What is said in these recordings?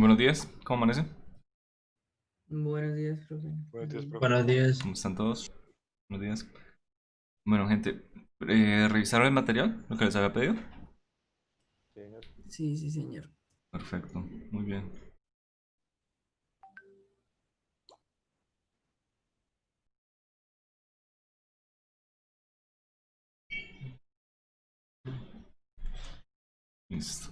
Muy buenos días, ¿cómo amanece? Buenos días, profe. Buenos días, Bien. profe. Buenos días. ¿Cómo están todos? Buenos días. Bueno, gente, ¿revisaron el material? ¿Lo que les había pedido? Sí, señor. Sí, sí, señor. Perfecto, muy bien. Listo.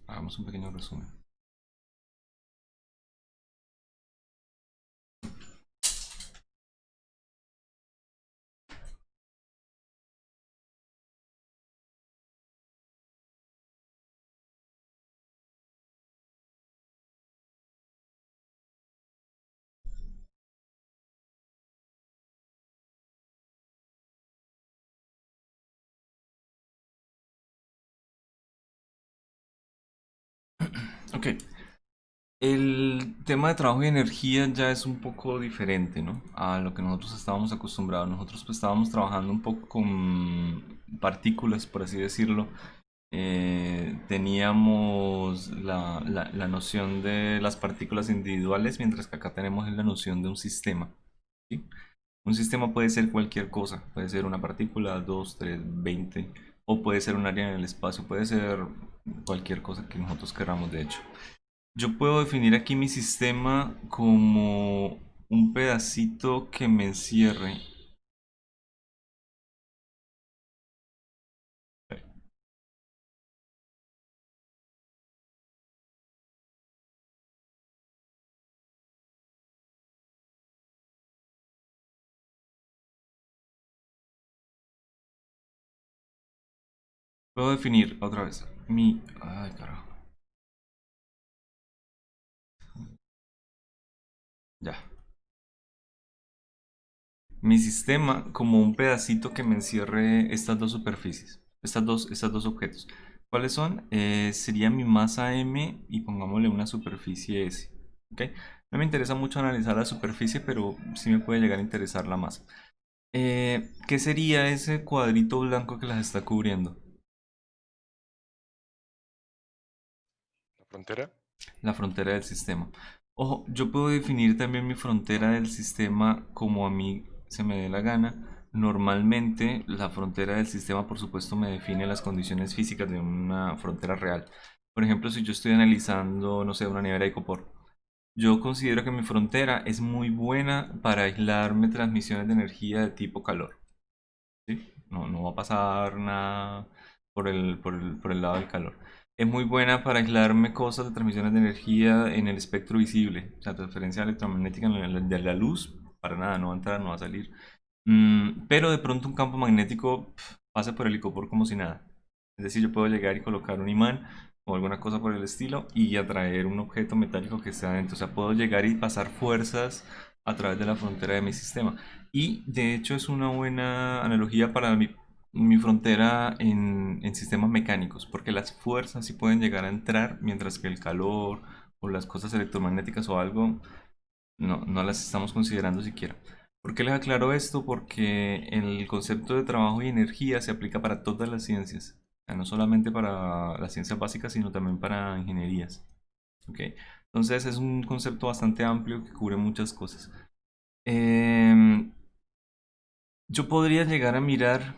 Hagamos un pequeño resumen. Ok, el tema de trabajo y energía ya es un poco diferente, ¿no? A lo que nosotros estábamos acostumbrados. Nosotros pues estábamos trabajando un poco con partículas, por así decirlo. Teníamos la noción de las partículas individuales, mientras que acá tenemos la noción de un sistema, ¿sí? Un sistema puede ser cualquier cosa, puede ser una partícula, 2, 3, 20, o puede ser un área en el espacio, puede ser cualquier cosa que nosotros queramos, de hecho. Yo puedo definir aquí mi sistema como un pedacito que me encierre. Puedo definir otra vez mi... Ay, carajo. Ya. Mi sistema como un pedacito que me encierre estas dos superficies, estas dos objetos. ¿Cuáles son? Sería mi masa M y pongámosle una superficie S. ¿Ok? No me interesa mucho analizar la superficie, pero sí me puede llegar a interesar la masa. ¿Qué sería ese cuadrito blanco que las está cubriendo? La frontera. La frontera del sistema. Ojo, yo puedo definir también mi frontera del sistema como a mí se me dé la gana. Normalmente la frontera del sistema, por supuesto, me define las condiciones físicas de una frontera real. Por ejemplo, si yo estoy analizando, no sé, una nevera de copor, yo considero que mi frontera es muy buena para aislarme transmisiones de energía de tipo calor. ¿Sí? No va a pasar nada por el lado del calor. Es muy buena para aislarme cosas de transmisiones de energía en el espectro visible. O sea, transferencia electromagnética de la luz, para nada, no va a entrar, no va a salir. Pero de pronto un campo magnético pasa por el icopor como si nada. Es decir, yo puedo llegar y colocar un imán o alguna cosa por el estilo y atraer un objeto metálico que esté adentro. O sea, puedo llegar y pasar fuerzas a través de la frontera de mi sistema. Y de hecho es una buena analogía para mi frontera en sistemas mecánicos, porque las fuerzas sí pueden llegar a entrar, mientras que el calor o las cosas electromagnéticas o algo no las estamos considerando siquiera. ¿Por qué les aclaro esto? Porque el concepto de trabajo y energía se aplica para todas las ciencias, o sea, no solamente para las ciencias básicas, sino también para ingenierías. ¿Ok? Entonces es un concepto bastante amplio que cubre muchas cosas. Em, yo podría llegar a mirar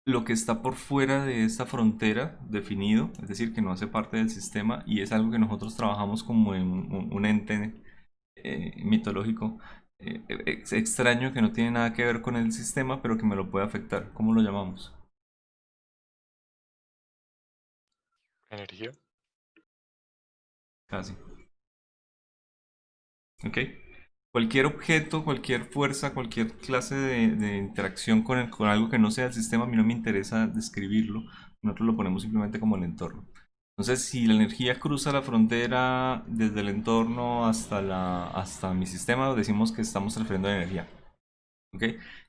lo que está por fuera de esta frontera definido, es decir, que no hace parte del sistema y es algo que nosotros trabajamos como en un ente mitológico extraño que no tiene nada que ver con el sistema, pero que me lo puede afectar. ¿Cómo lo llamamos? Energía. Casi. ¿Ok? Cualquier objeto, cualquier fuerza, cualquier clase de interacción con algo que no sea el sistema, a mí no me interesa describirlo. Nosotros lo ponemos simplemente como el entorno. Entonces, si la energía cruza la frontera desde el entorno hasta mi sistema, decimos que estamos refiriendo a energía. ¿Ok?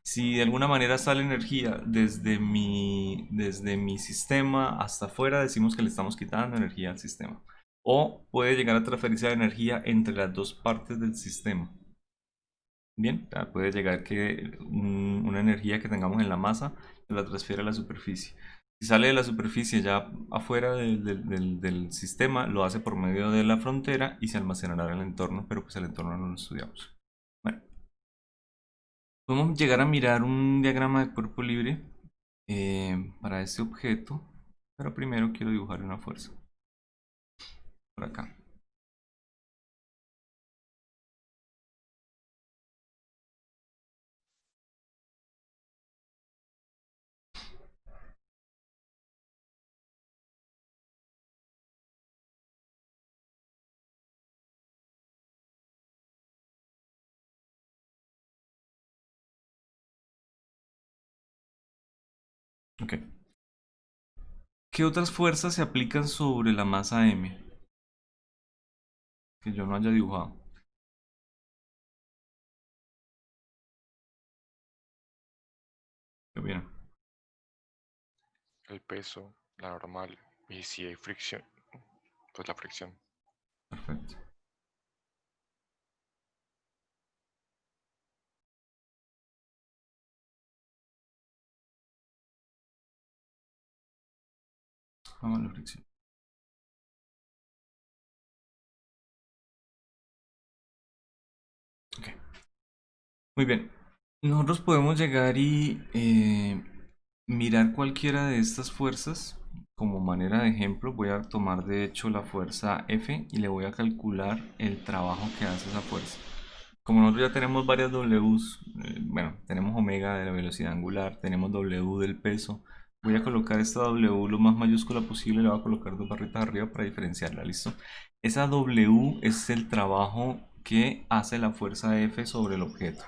Si de alguna manera sale energía desde mi sistema hasta afuera, decimos que le estamos quitando energía al sistema. o puede llegar a transferirse la energía entre las dos partes del sistema. Bien, puede llegar que una energía que tengamos en la masa la transfiere a la superficie. Si sale de la superficie ya afuera del sistema, lo hace por medio de la frontera y se almacenará en el entorno, pero pues el entorno no lo estudiamos. Bueno, podemos llegar a mirar un diagrama de cuerpo libre para este objeto, pero primero quiero dibujar una fuerza. Por acá. Ok. ¿Qué otras fuerzas se aplican sobre la masa M? Que yo no haya dibujado. ¿Qué opinan? El peso, la normal. Y si hay fricción, pues la fricción. Perfecto. Vamos a la fricción. Ok. Muy bien. Nosotros podemos llegar y mirar cualquiera de estas fuerzas como manera de ejemplo. Voy a tomar de hecho la fuerza F y le voy a calcular el trabajo que hace esa fuerza. Como nosotros ya tenemos varias Ws, bueno, tenemos omega de la velocidad angular, tenemos W del peso. Voy a colocar esta W lo más mayúscula posible, le voy a colocar dos barritas arriba para diferenciarla, ¿listo? Esa W es el trabajo que hace la fuerza F sobre el objeto.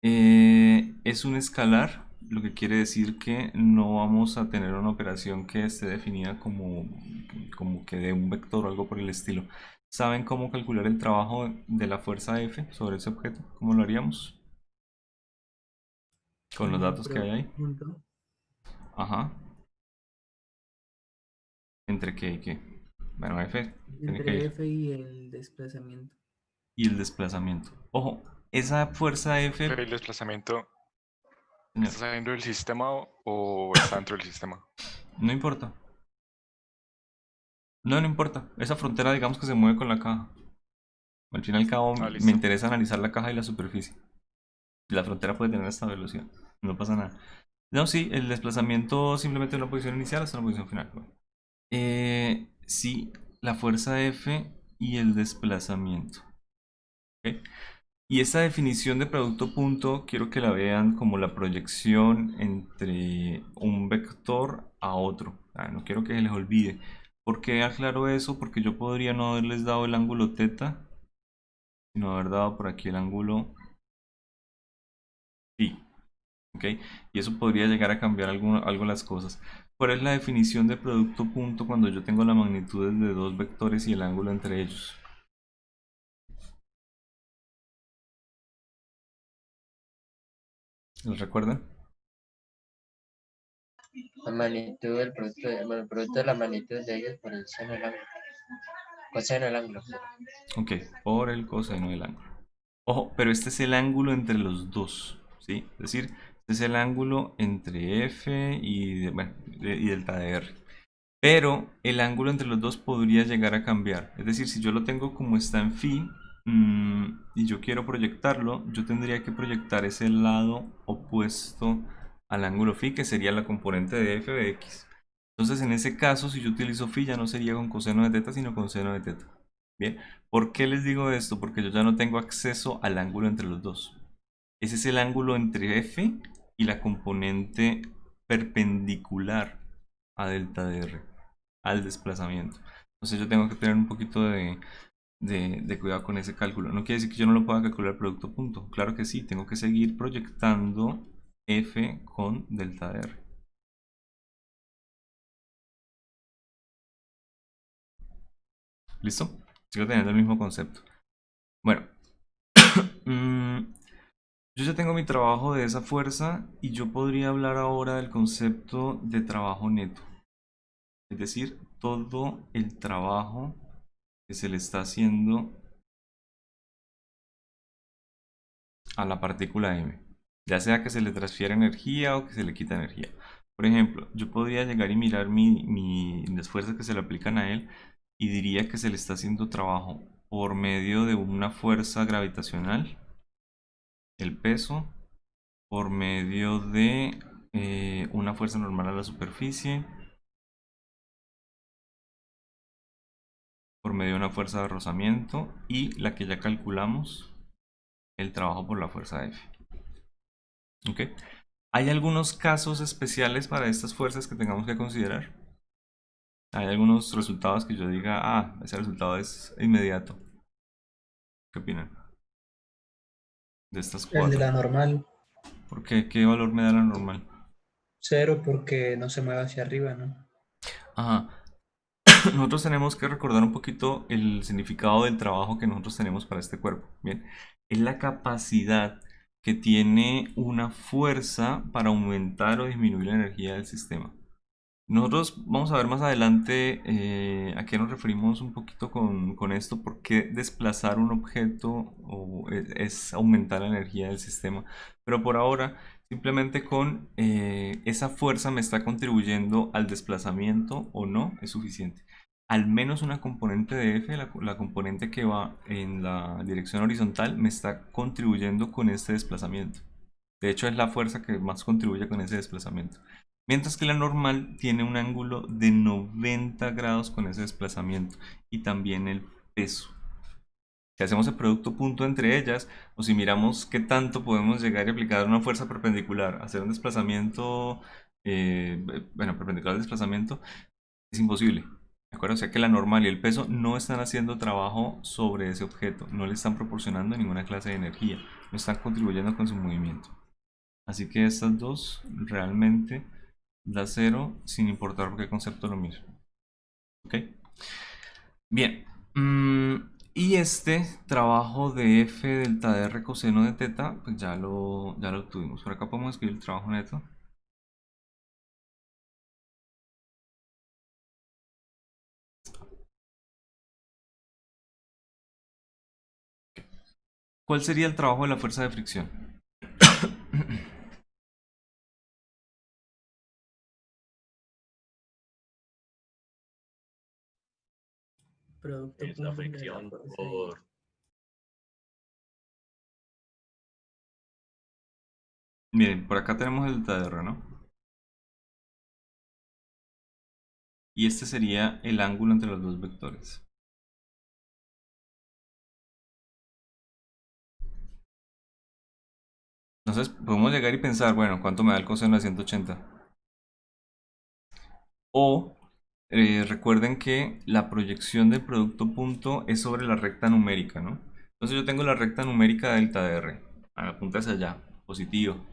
Es un escalar, lo que quiere decir que no vamos a tener una operación que esté definida como que de un vector o algo por el estilo. ¿Saben cómo calcular el trabajo de la fuerza F sobre ese objeto? ¿Cómo lo haríamos? Con los datos que hay ahí. Punto Ajá. ¿Entre qué y qué? Bueno, F tiene que entre ir. F y el desplazamiento. Y el desplazamiento. Ojo, esa fuerza F, Pero el desplazamiento, señor, ¿está saliendo del sistema o está dentro del sistema? no importa. No, no importa. Esa frontera digamos que se mueve con la caja. Al fin y al cabo Ah, me listo. interesa analizar la caja y la superficie. La frontera puede tener esta velocidad. No pasa nada. No, sí, el desplazamiento simplemente de una posición inicial hasta una posición final. Bueno. Sí, la fuerza F y el desplazamiento. ¿Ok? Y esta definición de producto punto quiero que la vean como la proyección entre un vector a otro. No quiero que se les olvide. ¿Por qué aclaro eso? Porque yo podría no haberles dado el ángulo θ, sino haber dado por aquí el ángulo phi. ¿Ok? Y eso podría llegar a cambiar algo las cosas. ¿Cuál es la definición de producto punto cuando yo tengo la magnitud de dos vectores y el ángulo entre ellos? ¿Los recuerdan? La magnitud del producto, bueno, el producto de la magnitud de ellos por el seno del ángulo. Coseno del ángulo. Ok, por el coseno del ángulo. Ojo, pero este es el ángulo entre los dos, ¿sí? Es decir, este es el ángulo entre F y, bueno, y delta de R. Pero el ángulo entre los dos podría llegar a cambiar. Es decir, si yo lo tengo como está en phi y yo quiero proyectarlo, yo tendría que proyectar ese lado opuesto al ángulo phi, que sería la componente de f de x. Entonces, en ese caso, si yo utilizo phi, ya no sería con coseno de teta, sino con seno de teta. Bien, ¿por qué les digo esto? Porque yo ya no tengo acceso al ángulo entre los dos. Ese es el ángulo entre f y la componente perpendicular a delta de r, al desplazamiento. Entonces yo tengo que tener un poquito de cuidado con ese cálculo. No quiere decir que yo no lo pueda calcular producto punto. Claro que sí, tengo que seguir proyectando f con delta de r. ¿Listo? Sigo teniendo el mismo concepto. Bueno, yo ya tengo mi trabajo de esa fuerza y yo podría hablar ahora del concepto de trabajo neto. Es decir, todo el trabajo que se le está haciendo a la partícula m, ya sea que se le transfiera energía o que se le quita energía. Por ejemplo, yo podría llegar y mirar las fuerzas que se le aplican a él y diría que se le está haciendo trabajo por medio de una fuerza gravitacional, el peso, por medio de una fuerza normal a la superficie, por medio de una fuerza de rozamiento y la que ya calculamos, el trabajo por la fuerza F. ¿Ok? ¿Hay algunos casos especiales para estas fuerzas que tengamos que considerar? ¿Hay algunos resultados que yo diga, ah, ese resultado es inmediato? ¿Qué opinan? De estas El de cuatro. la normal, ¿Por qué? ¿Qué valor me da la normal? 0 porque no se mueve hacia arriba, ¿no? Ajá. Nosotros tenemos que recordar un poquito el significado del trabajo que nosotros tenemos para este cuerpo. Bien, es la capacidad que tiene una fuerza para aumentar o disminuir la energía del sistema. Nosotros vamos a ver más adelante a qué nos referimos un poquito con esto, por qué desplazar un objeto es aumentar la energía del sistema. Pero por ahora, simplemente con esa fuerza me está contribuyendo al desplazamiento o no es suficiente. Al menos una componente de F, la componente que va en la dirección horizontal, me está contribuyendo con este desplazamiento. De hecho, es la fuerza que más contribuye con ese desplazamiento. Mientras que la normal tiene un ángulo de 90 grados con ese desplazamiento y también el peso. Si hacemos el producto punto entre ellas, o si miramos qué tanto podemos llegar y aplicar una fuerza perpendicular, hacer un desplazamiento, bueno, perpendicular al desplazamiento, es imposible. ¿De acuerdo? O sea que la normal y el peso no están haciendo trabajo sobre ese objeto, no le están proporcionando ninguna clase de energía, no están contribuyendo con su movimiento. Así que estas dos realmente da cero sin importar por qué concepto lo mismo. ¿Ok? Bien. Y este trabajo de f delta de r coseno de teta, pues ya lo obtuvimos. Por acá podemos escribir el trabajo neto. ¿Cuál sería el trabajo de la fuerza de fricción? Producto Es la punto de la fricción fuerza por... Miren, por acá tenemos el delta de r, ¿no? Y este sería el ángulo entre los dos vectores. Entonces podemos llegar y pensar, bueno, ¿cuánto me da el coseno de 180? O recuerden que la proyección del producto punto es sobre la recta numérica, ¿no? Entonces yo tengo la recta numérica de delta de r. Apunta hacia allá, positivo.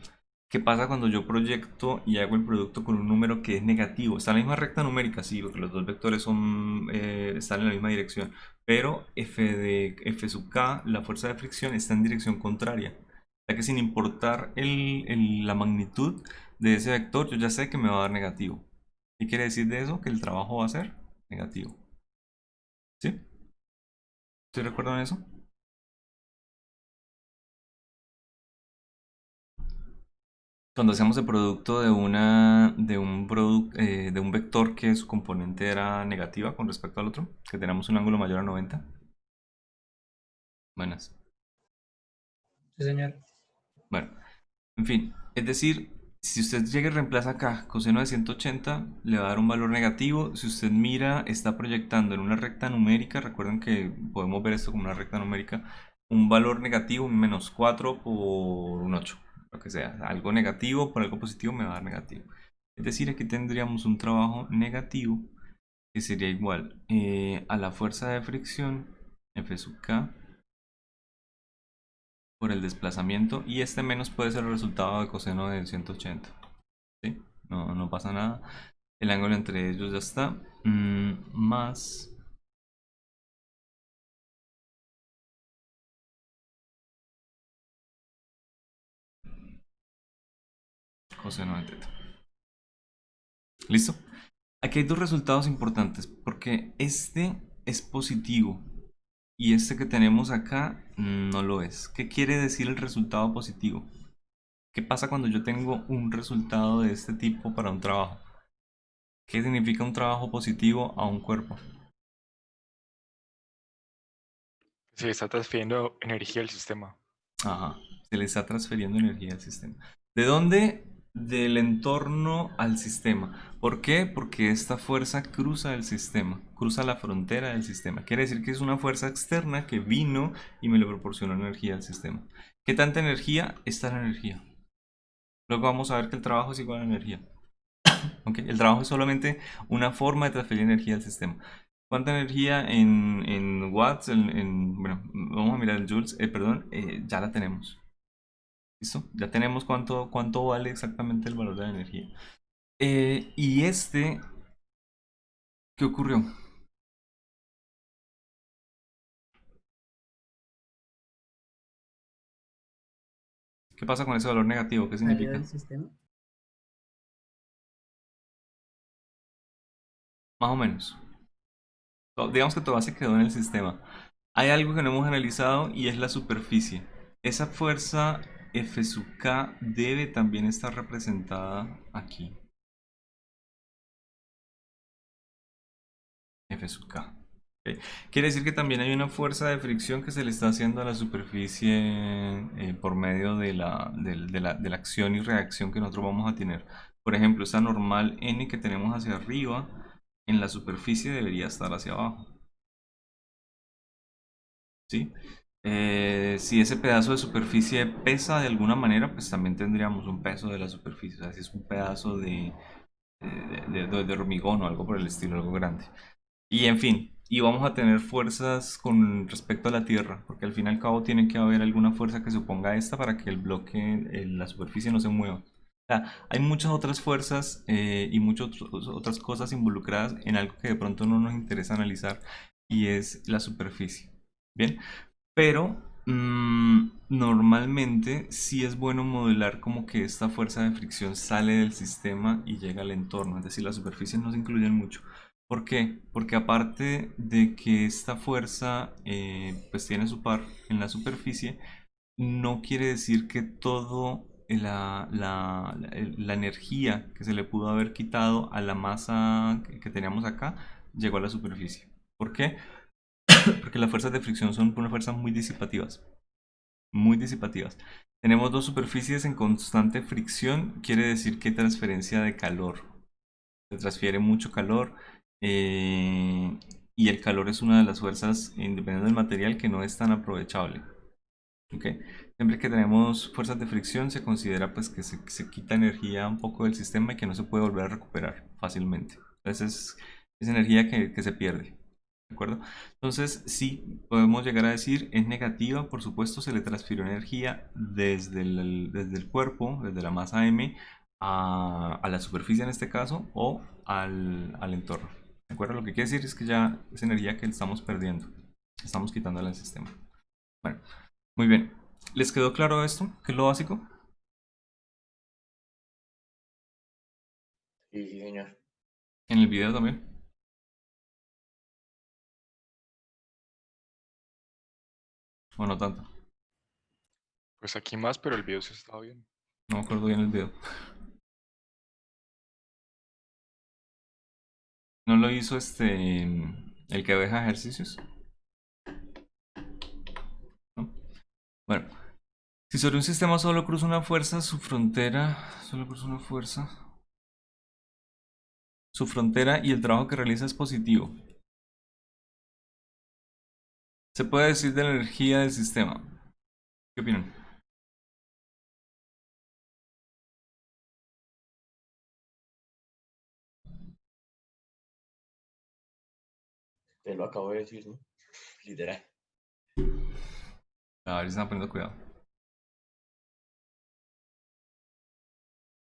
¿Qué pasa cuando yo proyecto y hago el producto con un número que es negativo? Está en la misma recta numérica, sí, porque los dos vectores están en la misma dirección. Pero f sub k, la fuerza de fricción, está en dirección contraria. O sea que sin importar la magnitud de ese vector, yo ya sé que me va a dar negativo. ¿Qué quiere decir de eso? Que el trabajo va a ser negativo. ¿Sí? ¿Sí recuerdan eso? Cuando hacemos el producto de un vector que su componente era negativa con respecto al otro, que tenemos un ángulo mayor a 90. Buenas. Sí, señor. Bueno, en fin, es decir, si usted llega y reemplaza acá coseno de 180, le va a dar un valor negativo. Si usted mira, está proyectando en una recta numérica, recuerden que podemos ver esto como una recta numérica, un valor negativo, un menos 4 por un 8, lo que sea. Algo negativo por algo positivo me va a dar negativo. Es decir, aquí tendríamos un trabajo negativo que sería igual a la fuerza de fricción, F sub k, por el desplazamiento, y este menos puede ser el resultado de coseno de 180. ¿Sí? No pasa nada. El ángulo entre ellos ya está. Más coseno de teta. ¿Listo? Aquí hay dos resultados importantes, porque este es positivo y este que tenemos acá no lo es. ¿Qué quiere decir el resultado positivo? ¿Qué pasa cuando yo tengo un resultado de este tipo para un trabajo? ¿Qué significa un trabajo positivo a un cuerpo? Se está transfiriendo energía al sistema. Ajá, se le está transfiriendo energía al sistema. ¿De dónde? Del entorno al sistema. ¿Por qué? Porque esta fuerza cruza el sistema, cruza la frontera del sistema. Quiere decir que es una fuerza externa que vino y me le proporcionó energía al sistema. ¿Qué tanta energía? Esta es la energía. Luego vamos a ver que el trabajo es igual a energía. ¿Ok? El trabajo es solamente una forma de transferir energía al sistema. ¿Cuánta energía en watts? Bueno, vamos a mirar el joules, perdón, ya la tenemos. ¿Listo? Ya tenemos cuánto vale exactamente el valor de la energía. Y este, ¿qué ocurrió? ¿Qué pasa con ese valor negativo? ¿Qué Salió significa? del sistema. Más o menos. Digamos que todo se quedó en el sistema. Hay algo que no hemos analizado y es la superficie. Esa fuerza F sub K debe también estar representada aquí. F sub K. ¿Ok? Quiere decir que también hay una fuerza de fricción que se le está haciendo a la superficie por medio de la acción y reacción que nosotros vamos a tener. Por ejemplo, esa normal N que tenemos hacia arriba en la superficie debería estar hacia abajo. ¿Sí? Si ese pedazo de superficie pesa de alguna manera, pues también tendríamos un peso de la superficie. O sea, si es un pedazo de hormigón o algo por el estilo, algo grande. Y en fin, y vamos a tener fuerzas con respecto a la Tierra, porque al fin y al cabo tiene que haber alguna fuerza que se oponga a esta para que el bloque, la superficie no se mueva. O sea, hay muchas otras fuerzas y muchas otras cosas involucradas en algo que de pronto no nos interesa analizar y es la superficie. Bien, pero normalmente sí es bueno modelar como que esta fuerza de fricción sale del sistema y llega al entorno, es decir, las superficies no se incluyen mucho. ¿Por qué? Porque aparte de que esta fuerza pues tiene su par en la superficie, no quiere decir que todo la energía que se le pudo haber quitado a la masa que teníamos acá llegó a la superficie. ¿Por qué? Porque las fuerzas de fricción son unas fuerzas muy disipativas. Muy disipativas. Tenemos dos superficies en constante fricción, quiere decir que hay transferencia de calor. Se transfiere mucho calor y el calor es una de las fuerzas, independiente del material, que no es tan aprovechable. ¿Ok? Siempre que tenemos fuerzas de fricción se considera pues que se quita energía un poco del sistema y que no se puede volver a recuperar fácilmente. Entonces es energía que se pierde. ¿De acuerdo? Entonces, sí, podemos llegar a decir, es negativa, por supuesto, se le transfirió energía desde el cuerpo, desde la masa M, a la superficie en este caso, o al entorno. ¿De acuerdo? Lo que quiere decir es que ya es energía que estamos perdiendo, estamos quitándola del sistema. Bueno, muy bien. ¿Les quedó claro esto? ¿Qué es lo básico? Sí, sí, señor. En el video también. O no tanto. Pues aquí más, pero el video sí estaba bien. No me acuerdo bien el video. ¿No lo hizo el que deja ejercicios? ¿No? Bueno, si sobre un sistema solo cruza una fuerza, su frontera, solo cruza una fuerza, su frontera y el trabajo que realiza es positivo. Se puede decir de la energía del sistema. ¿Qué opinan? Te lo acabo de decir, ¿no? Literal. A ver si están poniendo cuidado.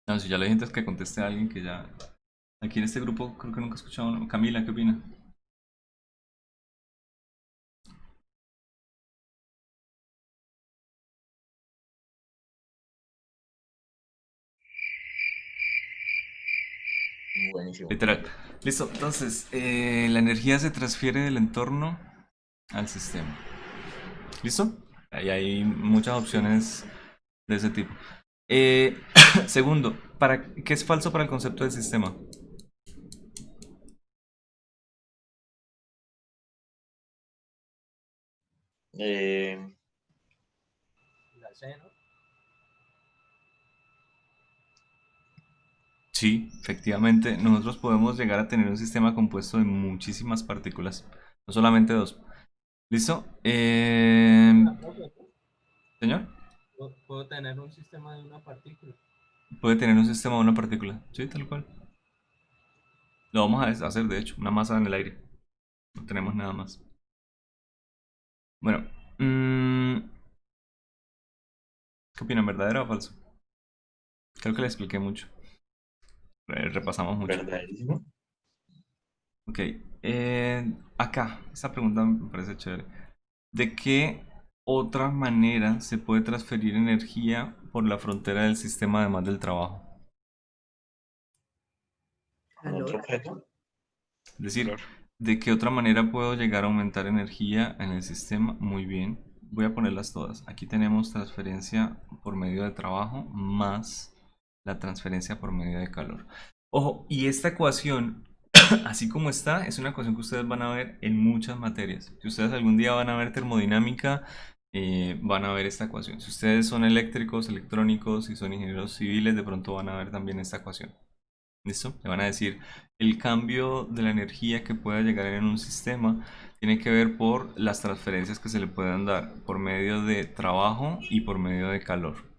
No, si ya le gente que conteste a alguien que ya... Aquí en este grupo creo que nunca he escuchado. Camila, ¿qué opina? Buenísimo. Literal. Listo, entonces, la energía se transfiere del entorno al sistema. ¿Listo? Ahí hay muchas opciones de ese tipo. Segundo, ¿qué es falso para el concepto del sistema? Eh, La C, ¿no? Sí, efectivamente, nosotros podemos llegar a tener un sistema compuesto de muchísimas partículas, no solamente dos. ¿Listo? La profe, ¿no? Señor, Puedo tener un sistema de una partícula. puede tener un sistema de una partícula. Sí, tal cual. Lo vamos a hacer, de hecho, una masa en el aire. No tenemos nada más. Bueno, ¿qué opinan? ¿Verdadero o falso? Creo que le expliqué mucho. Repasamos mucho. Verdaderísimo. Ok. Acá, esta pregunta me parece chévere. ¿De qué otra manera se puede transferir energía por la frontera del sistema además del trabajo? ¿Con otro objeto? Es decir, Calor. ¿de qué otra manera puedo llegar a aumentar energía en el sistema? Muy bien. Voy a ponerlas todas. Aquí tenemos transferencia por medio de trabajo más la transferencia por medio de calor. Ojo, y esta ecuación, así como está, es una ecuación que ustedes van a ver en muchas materias. Si ustedes algún día van a ver termodinámica, van a ver esta ecuación. Si ustedes son eléctricos, electrónicos, si son ingenieros civiles, de pronto van a ver también esta ecuación. ¿Listo? Le van a decir, el cambio de la energía que pueda llegar en un sistema tiene que ver por las transferencias que se le puedan dar por medio de trabajo y por medio de calor.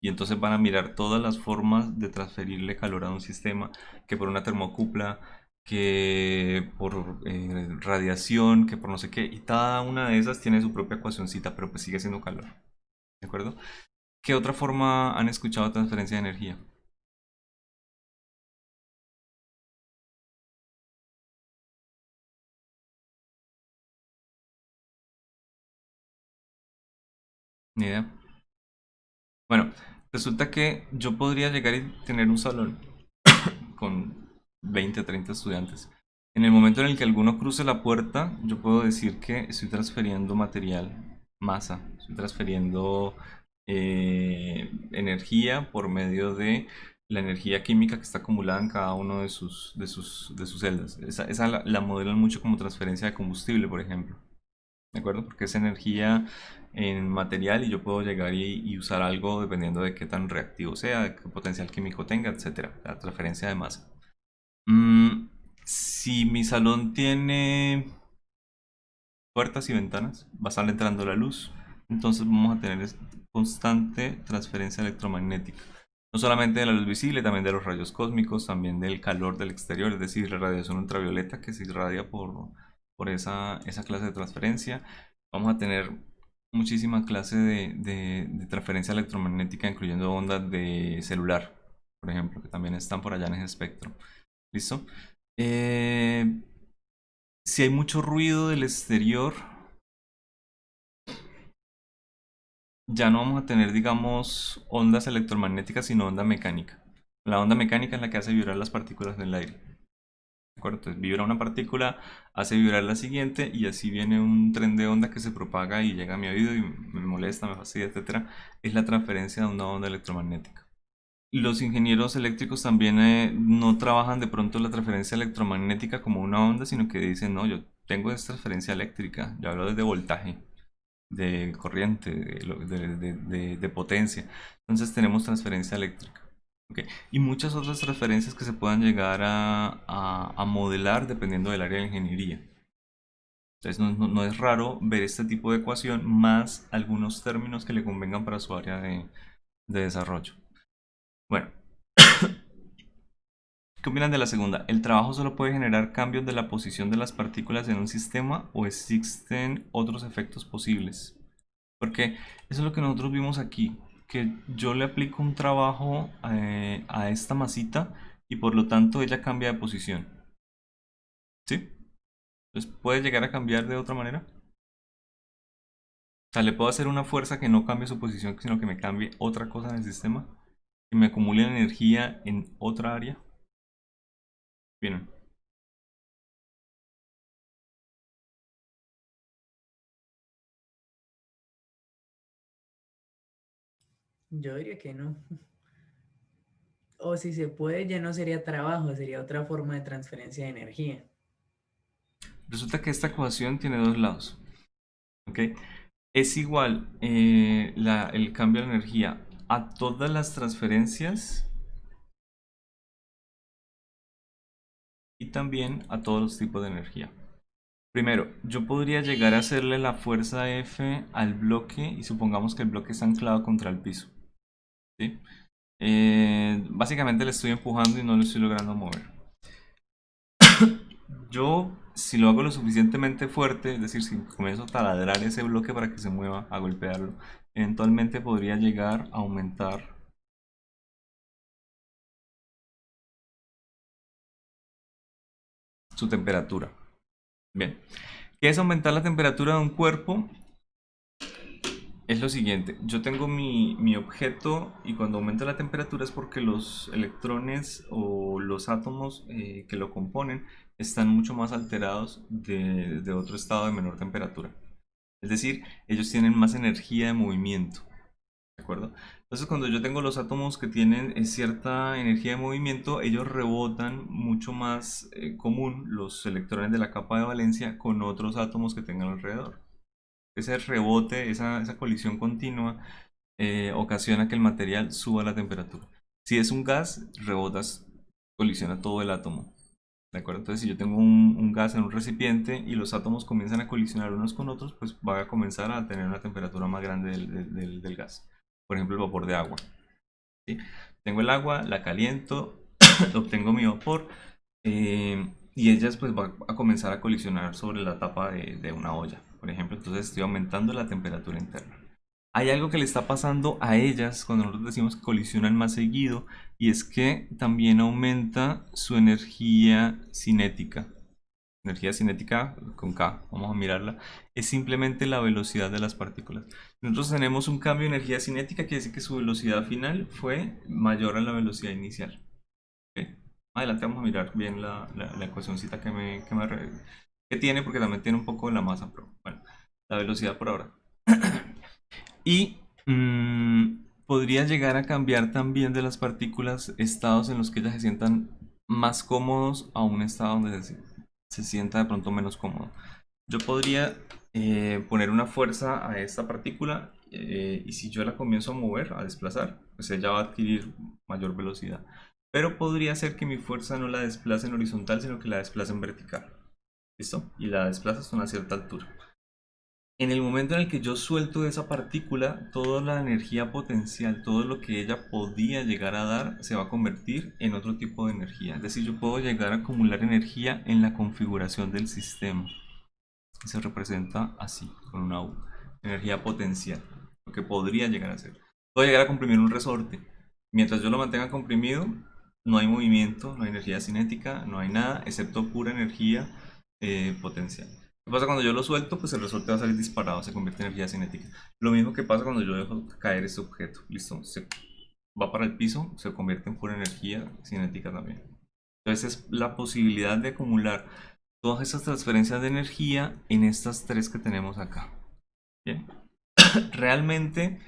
Y entonces van a mirar todas las formas de transferirle calor a un sistema, que por una termocupla, que por radiación, que por no sé qué. Y cada una de esas tiene su propia ecuacioncita, pero pues sigue siendo calor. ¿De acuerdo? ¿Qué otra forma han escuchado de transferencia de energía? Ni idea. Bueno, resulta que yo podría llegar y tener un salón con 20, 30 estudiantes. En el momento en el que alguno cruce la puerta, yo puedo decir que estoy transfiriendo material, masa, estoy transfiriendo energía por medio de la energía química que está acumulada en cada uno de sus celdas. Esa la modelan mucho como transferencia de combustible, por ejemplo. ¿De acuerdo? Porque es energía en material y yo puedo llegar y usar algo dependiendo de qué tan reactivo sea, de qué potencial químico tenga, etcétera. La transferencia de masa. Mm, si mi salón tiene puertas y ventanas, va a estar entrando la luz. Entonces vamos a tener constante transferencia electromagnética. No solamente de la luz visible, también de los rayos cósmicos, también del calor del exterior, es decir, la radiación ultravioleta que se irradia por esa clase de transferencia. Vamos a tener muchísima clase de transferencia electromagnética, incluyendo ondas de celular, por ejemplo, que también están por allá en ese espectro. ¿Listo? Si hay mucho ruido del exterior, ya no vamos a tener, digamos, ondas electromagnéticas, sino onda mecánica. La onda mecánica es la que hace vibrar las partículas del aire. ¿De acuerdo? Entonces vibra una partícula, hace vibrar la siguiente y así viene un tren de onda que se propaga y llega a mi oído y me molesta, me fastidia, etcétera. Es la transferencia de una onda electromagnética. Los ingenieros eléctricos también no trabajan de pronto la transferencia electromagnética como una onda, sino que dicen, no, yo tengo esta transferencia eléctrica, yo hablo desde voltaje, de corriente, de potencia. Entonces tenemos transferencia eléctrica. ¿Ok? Y muchas otras transferencias que se puedan llegar a modelar dependiendo del área de ingeniería. Entonces no es raro ver este tipo de ecuación más algunos términos que le convengan para su área de desarrollo. Bueno, ¿qué opinan de la segunda? ¿El trabajo solo puede generar cambios de la posición de las partículas en un sistema o existen otros efectos posibles? Porque eso es lo que nosotros vimos aquí, que yo le aplico un trabajo a esta masita y por lo tanto ella cambia de posición. ¿Sí? Entonces puede llegar a cambiar de otra manera. O sea, le puedo hacer una fuerza que no cambie su posición, sino que me cambie otra cosa en el sistema, que me acumule energía en otra área. Bien. Yo diría que no. O si se puede, ya no sería trabajo, sería otra forma de transferencia de energía. Resulta que esta ecuación tiene dos lados. ¿Ok? Es igual el cambio de energía a todas las transferencias y también a todos los tipos de energía. Primero, yo podría llegar a hacerle la fuerza F al bloque y supongamos que el bloque está anclado contra el piso. ¿Sí? Básicamente le estoy empujando y no lo estoy logrando mover. Yo, si lo hago lo suficientemente fuerte, es decir, si comienzo a taladrar ese bloque para que se mueva, a golpearlo, eventualmente podría llegar a aumentar su temperatura. Bien, ¿qué es aumentar la temperatura de un cuerpo? Es lo siguiente, yo tengo mi objeto y cuando aumenta la temperatura es porque los electrones o los átomos que lo componen están mucho más alterados de otro estado de menor temperatura. Es decir, ellos tienen más energía de movimiento, ¿de acuerdo? Entonces cuando yo tengo los átomos que tienen cierta energía de movimiento, ellos rebotan mucho más común los electrones de la capa de valencia con otros átomos que tengan alrededor. Ese rebote, esa colisión continua, ocasiona que el material suba la temperatura. Si es un gas, rebotas, colisiona todo el átomo. ¿De acuerdo? Entonces, si yo tengo un gas en un recipiente y los átomos comienzan a colisionar unos con otros, pues va a comenzar a tener una temperatura más grande del gas. Por ejemplo, el vapor de agua. ¿Sí? Tengo el agua, la caliento, obtengo mi vapor y ellas pues van a comenzar a colisionar sobre la tapa de una olla, por ejemplo. Entonces estoy aumentando la temperatura interna. Hay algo que le está pasando a ellas cuando nosotros decimos que colisionan más seguido y es que también aumenta su energía cinética. Energía cinética con K, vamos a mirarla, es simplemente la velocidad de las partículas. Nosotros tenemos un cambio de energía cinética, quiere decir que su velocidad final fue mayor a la velocidad inicial. ¿Okay? Adelante vamos a mirar bien la ecuacióncita que tiene, porque también tiene un poco de la masa, pero bueno, la velocidad por ahora. Y podría llegar a cambiar también de las partículas estados en los que ellas se sientan más cómodos a un estado donde se sienta de pronto menos cómodo. Yo podría poner una fuerza a esta partícula y si yo la comienzo a mover, a desplazar, pues ella va a adquirir mayor velocidad. Pero podría ser que mi fuerza no la desplace en horizontal, sino que la desplace en vertical. ¿Listo? Y la desplazas a una cierta altura. En el momento en el que yo suelto esa partícula, toda la energía potencial, todo lo que ella podía llegar a dar, se va a convertir en otro tipo de energía. Es decir, yo puedo llegar a acumular energía en la configuración del sistema. Se representa así, con una U. Energía potencial, lo que podría llegar a ser. Puedo llegar a comprimir un resorte. Mientras yo lo mantenga comprimido, no hay movimiento, no hay energía cinética, no hay nada, excepto pura energía potencial. ¿Qué pasa cuando yo lo suelto? Pues el resorte va a salir disparado, se convierte en energía cinética. Lo mismo que pasa cuando yo dejo caer este objeto. Listo, se va para el piso, se convierte en pura energía cinética también. Entonces es la posibilidad de acumular todas estas transferencias de energía en estas tres que tenemos acá. Bien. Realmente,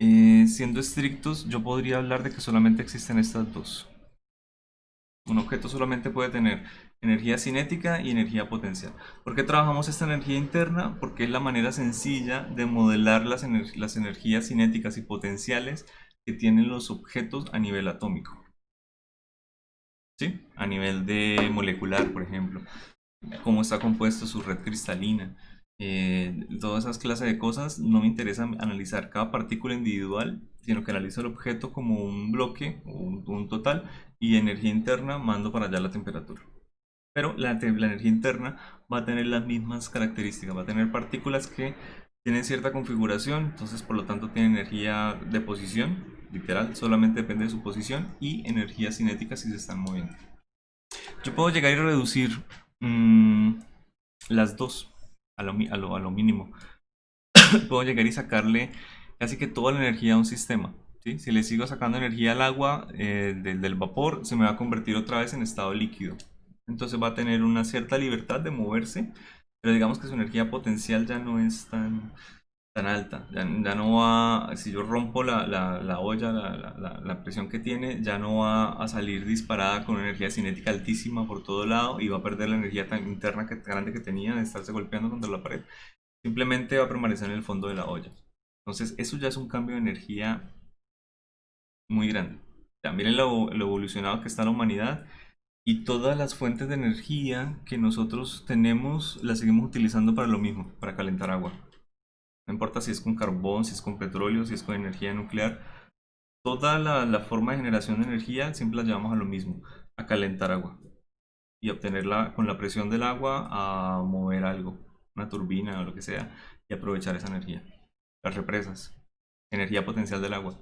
siendo estrictos, yo podría hablar de que solamente existen estas dos. Un objeto solamente puede tener energía cinética y energía potencial. ¿Por qué trabajamos esta energía interna? Porque es la manera sencilla de modelar las energías cinéticas y potenciales que tienen los objetos a nivel atómico. ¿Sí? A nivel de molecular, por ejemplo. Cómo está compuesta su red cristalina. Todas esas clases de cosas no me interesa analizar cada partícula individual, sino que analizo el objeto como un bloque, un total, y energía interna mando para allá la temperatura. Pero la energía interna va a tener las mismas características, va a tener partículas que tienen cierta configuración, entonces por lo tanto tienen energía de posición, literal, solamente depende de su posición, y energía cinética si se están moviendo. Yo puedo llegar y reducir las dos a lo mínimo. Puedo llegar y sacarle casi que toda la energía a un sistema. ¿Sí? Si le sigo sacando energía al agua del vapor, se me va a convertir otra vez en estado líquido. Entonces va a tener una cierta libertad de moverse, pero digamos que su energía potencial ya no es tan alta. Ya no va, si yo rompo la olla, la presión que tiene, ya no va a salir disparada con una energía cinética altísima por todo lado y va a perder la energía tan interna grande que tenía de estarse golpeando contra la pared. Simplemente va a permanecer en el fondo de la olla. Entonces eso ya es un cambio de energía muy grande. También lo evolucionado que está la humanidad y todas las fuentes de energía que nosotros tenemos las seguimos utilizando para lo mismo, para calentar agua. No importa si es con carbón, si es con petróleo, si es con energía nuclear. Toda la forma de generación de energía siempre la llevamos a lo mismo, a calentar agua. Y obtenerla con la presión del agua a mover algo, una turbina o lo que sea, y aprovechar esa energía. Las represas, energía potencial del agua.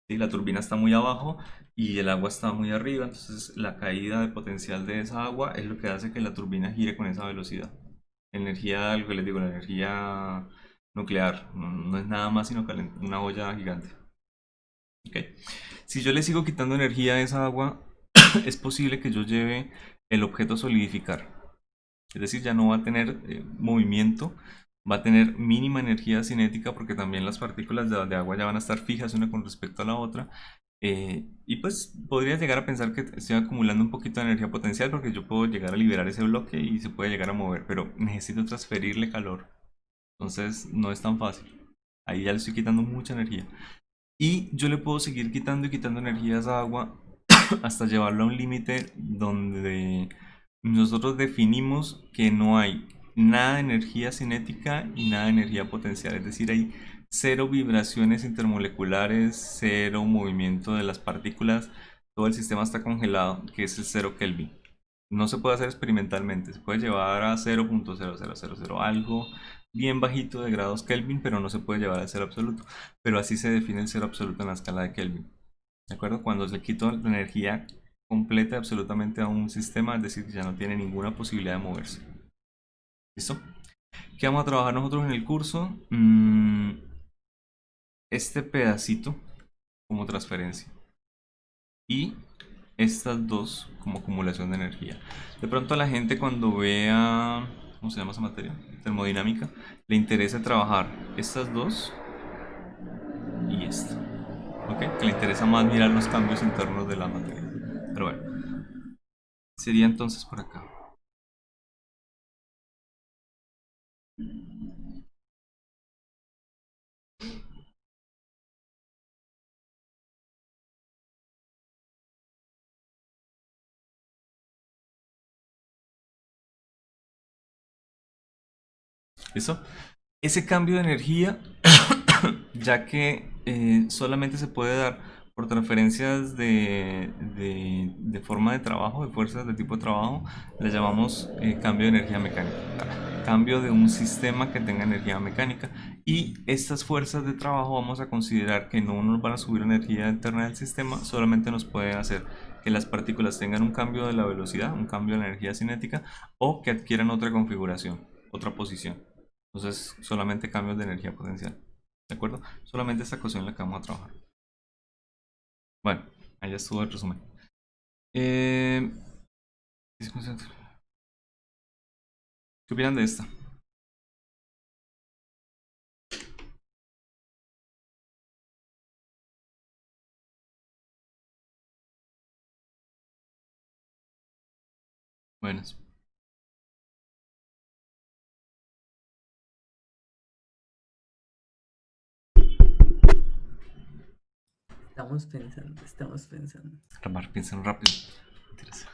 ¿Sí? La turbina está muy abajo y el agua está muy arriba, entonces la caída de potencial de esa agua es lo que hace que la turbina gire con esa velocidad. Energía, lo que les digo, la energía nuclear, no es nada más sino una olla gigante. ¿Ok? Si yo le sigo quitando energía a esa agua, es posible que yo lleve el objeto a solidificar. Es decir, ya no va a tener movimiento, va a tener mínima energía cinética porque también las partículas de agua ya van a estar fijas una con respecto a la otra. Y pues podría llegar a pensar que estoy acumulando un poquito de energía potencial porque yo puedo llegar a liberar ese bloque y se puede llegar a mover, pero necesito transferirle calor. Entonces no es tan fácil. Ahí ya le estoy quitando mucha energía. Y yo le puedo seguir quitando y quitando energía a esa agua hasta llevarlo a un límite donde nosotros definimos que no hay nada de energía cinética y nada de energía potencial. Es decir, hay cero vibraciones intermoleculares, cero movimiento de las partículas. Todo el sistema está congelado, que es el 0 Kelvin. No se puede hacer experimentalmente, se puede llevar a 0.0000 algo bien bajito de grados Kelvin, pero no se puede llevar al cero absoluto. Pero así se define el cero absoluto en la escala de Kelvin. ¿De acuerdo? Cuando se quita la energía completa absolutamente a un sistema, es decir, que ya no tiene ninguna posibilidad de moverse. ¿Listo? ¿Qué vamos a trabajar nosotros en el curso? Este pedacito como transferencia. Y estas dos como acumulación de energía. De pronto a la gente cuando vea, ¿cómo se llama esa materia? Termodinámica, le interesa trabajar estas dos y esta. ¿Ok? Que le interesa más mirar los cambios internos de la materia. Pero bueno, sería entonces por acá. ¿Listo? Ese cambio de energía, ya que solamente se puede dar por transferencias de forma de trabajo, de fuerzas de tipo de trabajo, le llamamos cambio de energía mecánica. Cambio de un sistema que tenga energía mecánica. Y estas fuerzas de trabajo vamos a considerar que no nos van a subir energía interna del sistema, solamente nos pueden hacer que las partículas tengan un cambio de la velocidad, un cambio de la energía cinética, o que adquieran otra configuración, otra posición. Entonces, solamente cambios de energía potencial. ¿De acuerdo? Solamente esta ecuación en la que vamos a trabajar. Bueno, ahí ya estuvo el resumen. ¿Qué opinan de esta? Buenas. Estamos pensando, estamos pensando. Ramar, piensen rápido. Mentiras.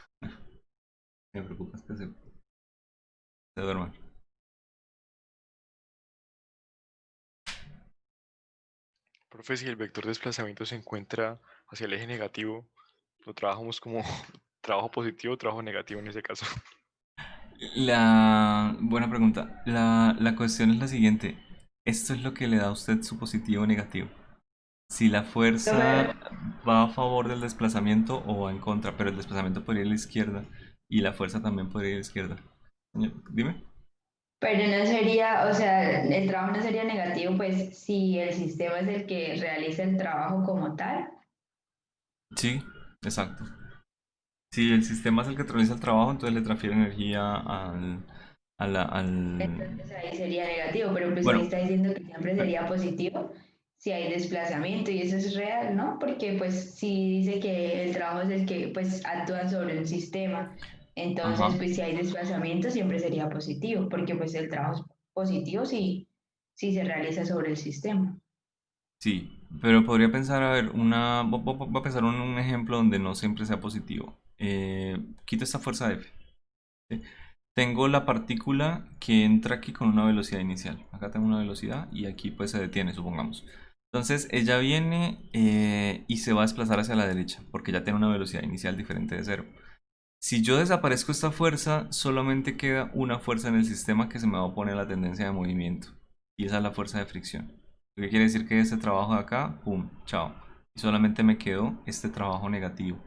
Me preocupa que se duerman. Profe, si el vector de desplazamiento se encuentra hacia el eje negativo, lo trabajamos como trabajo positivo o trabajo negativo en ese caso. Buena pregunta. La cuestión es la siguiente. Esto es lo que le da a usted su positivo o negativo. Si la fuerza va a favor del desplazamiento o va en contra, pero el desplazamiento podría ir a la izquierda y la fuerza también podría ir a la izquierda. Dime. Pero no sería, o sea, el trabajo no sería negativo, pues si el sistema es el que realiza el trabajo como tal. Sí, exacto. Si el sistema es el que realiza el trabajo, entonces le transfiere energía Entonces ahí sería negativo, pero pues ahí Bueno, está diciendo que siempre sería positivo si hay desplazamiento y eso es real, ¿no? Porque pues si dice que el trabajo es el que pues actúa sobre un sistema, entonces ajá, pues si hay desplazamiento siempre sería positivo, porque pues el trabajo es positivo si se realiza sobre el sistema. sí. Pero podría pensar, a ver, voy a pensar un ejemplo donde no siempre sea positivo. Quito esta fuerza F. ¿Sí? Tengo la partícula que entra aquí con una velocidad inicial. Acá tengo una velocidad y aquí pues se detiene, supongamos. Entonces ella viene y se va a desplazar hacia la derecha porque ya tiene una velocidad inicial diferente de cero. Si yo desaparezco esta fuerza, solamente queda una fuerza en el sistema que se me va a oponer a la tendencia de movimiento. Y esa es la fuerza de fricción. Lo que quiere decir que este trabajo de acá, pum, chao. Y solamente me quedó este trabajo negativo.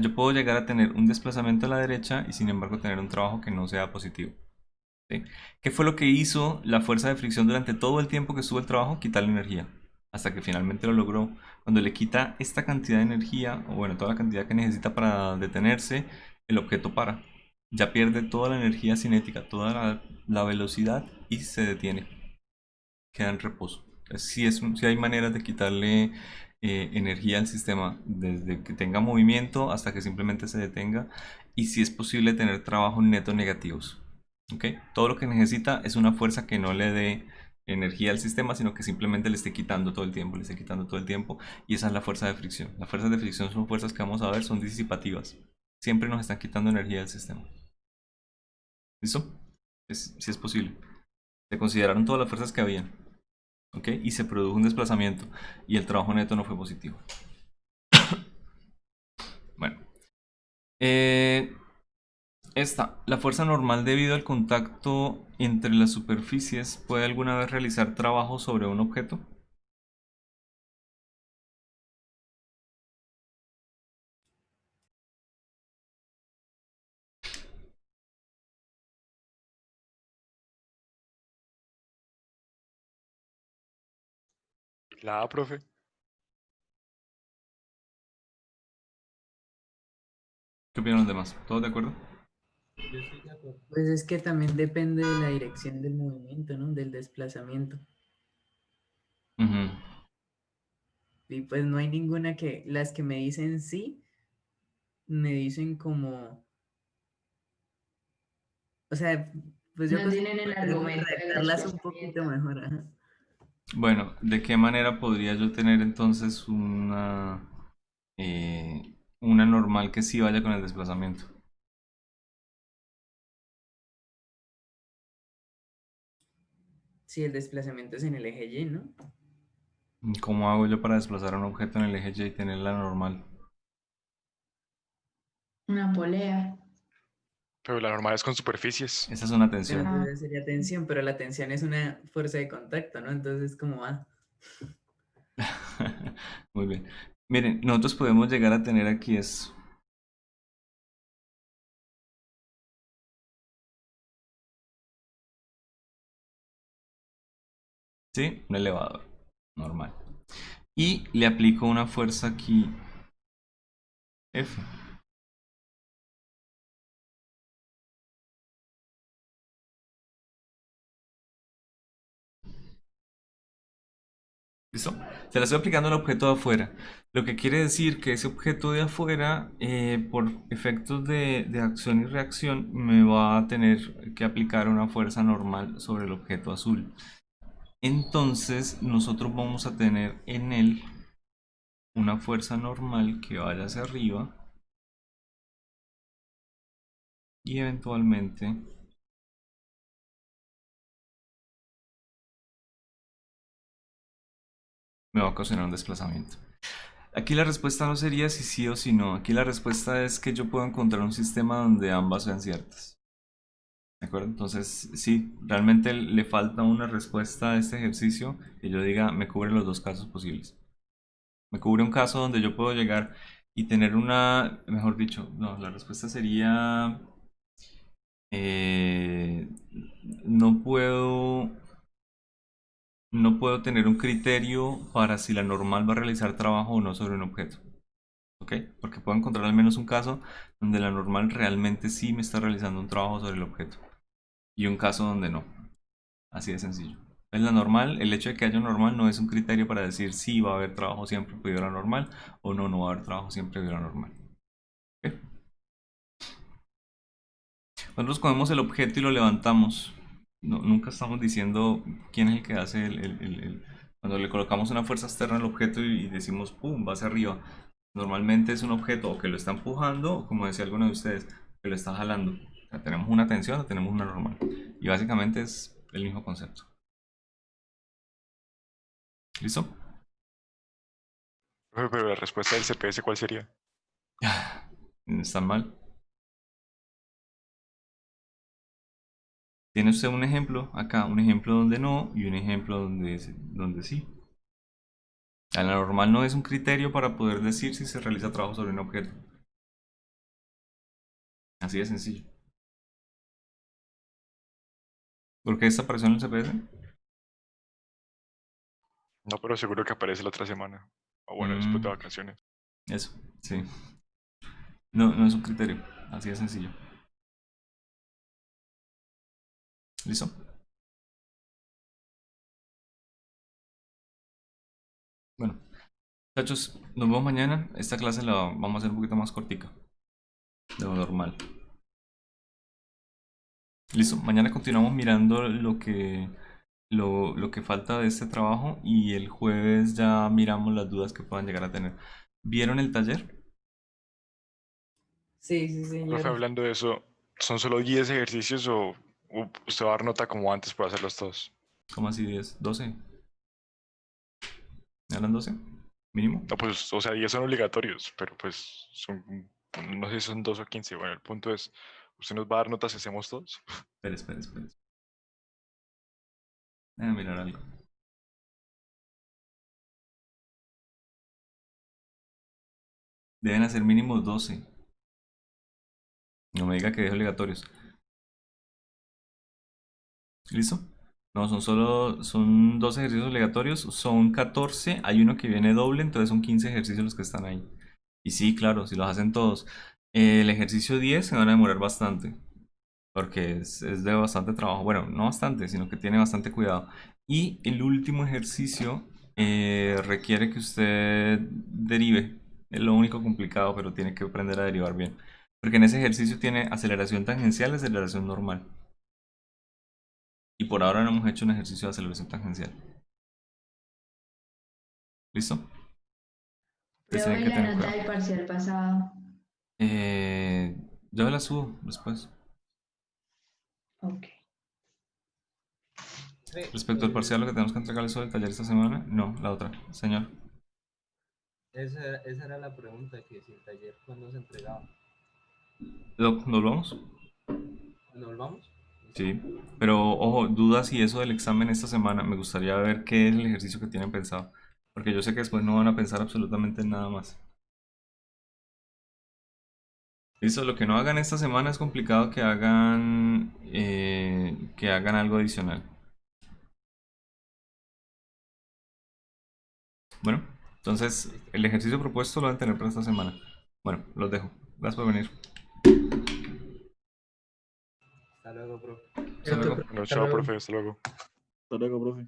Yo puedo llegar a tener un desplazamiento a la derecha y sin embargo tener un trabajo que no sea positivo. ¿Sí? ¿Qué fue lo que hizo la fuerza de fricción durante todo el tiempo que estuvo el trabajo? Quitarle energía. Hasta que finalmente lo logró. Cuando le quita esta cantidad de energía, o bueno, toda la cantidad que necesita para detenerse, el objeto para. Ya pierde toda la energía cinética, toda la velocidad y se detiene. Queda en reposo. Si hay maneras de quitarle energía al sistema desde que tenga movimiento hasta que simplemente se detenga. Y si es posible tener trabajos netos negativos. ¿Ok? Todo lo que necesita es una fuerza que no le dé energía al sistema, sino que simplemente le esté quitando todo el tiempo, le esté quitando todo el tiempo. Y esa es la fuerza de fricción. Las fuerzas de fricción son fuerzas que vamos a ver, son disipativas. Siempre nos están quitando energía del sistema. ¿Listo? Si es posible. Se consideraron todas las fuerzas que habían. ¿Ok? Y se produjo un desplazamiento. Y el trabajo neto no fue positivo. Bueno. La fuerza normal debido al contacto entre las superficies puede alguna vez realizar trabajo sobre un objeto. La A, profe. ¿Qué opinan los demás? ¿Todos de acuerdo? Yo estoy de acuerdo. Pues es que también depende de la dirección del movimiento, ¿no? Del desplazamiento. Ujú. Y pues no hay ninguna que, las que me dicen sí, me dicen como, o sea, pues yo No considero tienen el que tengo que argumento del redactarlas un poquito desplazamiento. mejor, ajá. Bueno, ¿de qué manera podría yo tener entonces una normal que sí vaya con el desplazamiento? Si el desplazamiento es en el eje Y, ¿no? ¿Cómo hago yo para desplazar un objeto en el eje Y y tener la normal? Una polea. Pero la normal es con superficies. Esa es una Pero tensión. entonces sería tensión, pero la tensión es una fuerza de contacto, ¿no? Entonces, ¿cómo va? Muy bien. Miren, nosotros podemos llegar a tener aquí eso. ¿Sí? Un elevador. Normal. Y le aplico una fuerza aquí F. ¿Listo? Se la estoy aplicando al objeto de afuera. Lo que quiere decir que ese objeto de afuera, por efectos de acción y reacción, me va a tener que aplicar una fuerza normal sobre el objeto azul. Entonces, nosotros vamos a tener en él una fuerza normal que vaya hacia arriba y eventualmente me va a ocasionar un desplazamiento. Aquí la respuesta no sería si sí o si no. Aquí la respuesta es que yo puedo encontrar un sistema donde ambas sean ciertas. ¿De acuerdo? Entonces, sí, realmente le falta una respuesta a este ejercicio que yo diga me cubre los dos casos posibles. Me cubre un caso donde yo puedo llegar y tener mejor dicho, no, la respuesta sería eh, no puedo no puedo tener un criterio para si la normal va a realizar trabajo o no sobre un objeto. ¿ok? Porque puedo encontrar al menos un caso donde la normal realmente sí me está realizando un trabajo sobre el objeto y un caso donde no. Así de sencillo. Es la normal, el hecho de que haya normal no es un criterio para decir si va a haber trabajo siempre debido a la normal o no, no va a haber trabajo siempre debido a la normal. ¿Ok? Nosotros cogemos el objeto y lo levantamos. Nunca estamos diciendo quién es el que hace Cuando le colocamos una fuerza externa al objeto y decimos ¡pum! Va hacia arriba. Normalmente es un objeto o que lo está empujando o, como decía alguno de ustedes, que lo está jalando. O sea, tenemos una tensión o tenemos una normal. Y básicamente es el mismo concepto. ¿Listo? Profe, pero la respuesta del CPS, ¿cuál sería? ¿Están mal? ¿Tiene usted un ejemplo acá? Un ejemplo donde no y un ejemplo donde sí. La normal no es un criterio para poder decir si se realiza trabajo sobre un objeto. Así de sencillo. ¿Por qué esta apareció en el CPS? No, pero seguro que aparece la otra semana. O bueno, después de Mm, vacaciones. Eso, sí. No, no es un criterio. Así de sencillo. ¿Listo? Bueno, muchachos, nos vemos mañana. Esta clase la vamos a hacer un poquito más cortica de lo normal. Listo, mañana continuamos mirando lo que falta de este trabajo y el jueves ya miramos las dudas que puedan llegar a tener. ¿Vieron el taller? Sí, sí, Profe, señor. hablando de eso, ¿son solo 10 ejercicios o usted va a dar nota como antes por hacerlos todos? ¿Cómo así 10? ¿12? ¿Eran 12? ¿Mínimo? No, pues, o sea, 10 son obligatorios, pero pues son, no sé si son 2 o 15. Bueno, el punto es, ¿usted nos va a dar notas si hacemos todos? Espera. Déjame mirar algo. Deben hacer mínimo 12. No me diga que es obligatorios. ¿Listo? No, son 12 ejercicios obligatorios, son 14, hay uno que viene doble, entonces son 15 ejercicios los que están ahí. Y sí, claro, si los hacen todos. El ejercicio 10 se van a demorar bastante, porque es de bastante trabajo. Bueno, no bastante, sino que tiene bastante cuidado. Y el último ejercicio requiere que usted derive. Es lo único complicado, pero tiene que aprender a derivar bien. Porque en ese ejercicio tiene aceleración tangencial y aceleración normal. Y por ahora no hemos hecho un ejercicio de aceleración tangencial. ¿Listo? Ustedes Profe, tienen y que la tener nota cuidado. del parcial pasado. Yo la subo después. Ok. Respecto al parcial, lo que tenemos que entregarle sobre el taller esta semana. No, la otra. Señor. Esa era la pregunta, que si el taller cuándo se entregaba. ¿Nos vamos? ¿Nos vamos? Sí. Pero ojo, dudas y eso del examen esta semana. Me gustaría ver qué es el ejercicio que tienen pensado. Porque yo sé que después no van a pensar absolutamente en nada más. Listo, lo que no hagan esta semana es complicado que hagan algo adicional. Bueno, entonces el ejercicio propuesto lo van a tener para esta semana. Bueno, los dejo. Gracias por venir. Hasta luego, bro. Hasta luego. Bueno, Hasta chao, luego. profe, hasta luego. Hasta luego, profe.